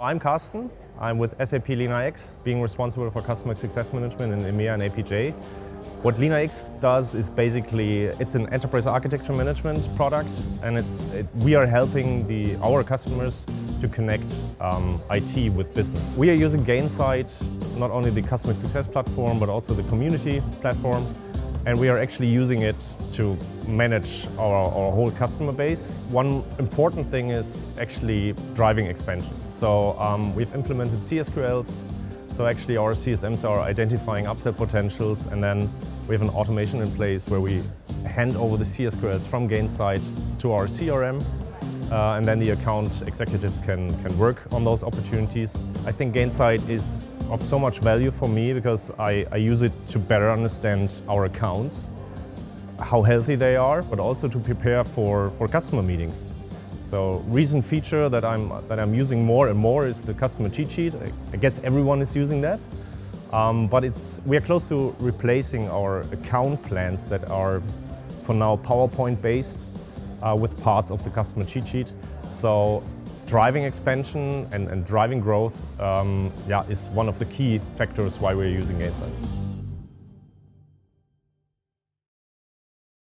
I'm Carsten. I'm with SAP LeanIX, being responsible for customer success management in EMEA and APJ. What LeanIX does is basically, it's an enterprise architecture management product, and we are helping our customers to connect IT with business. We are using Gainsight, not only the customer success platform, but also the community platform. And we are actually using it to manage our whole customer base. One important thing is actually driving expansion. So we've implemented CSQLs. So actually our CSMs are identifying upsell potentials, and then we have an automation in place where we hand over the CSQLs from Gainsight to our CRM. And then the account executives can work on those opportunities. I think Gainsight is of so much value for me because I use it to better understand our accounts, how healthy they are, but also to prepare for customer meetings. So recent feature that I'm using more and more is the customer cheat sheet. I guess everyone is using that. But we are close to replacing our account plans that are for now PowerPoint based with parts of the customer cheat sheet. So driving expansion and driving growth is one of the key factors why we're using Gainsight.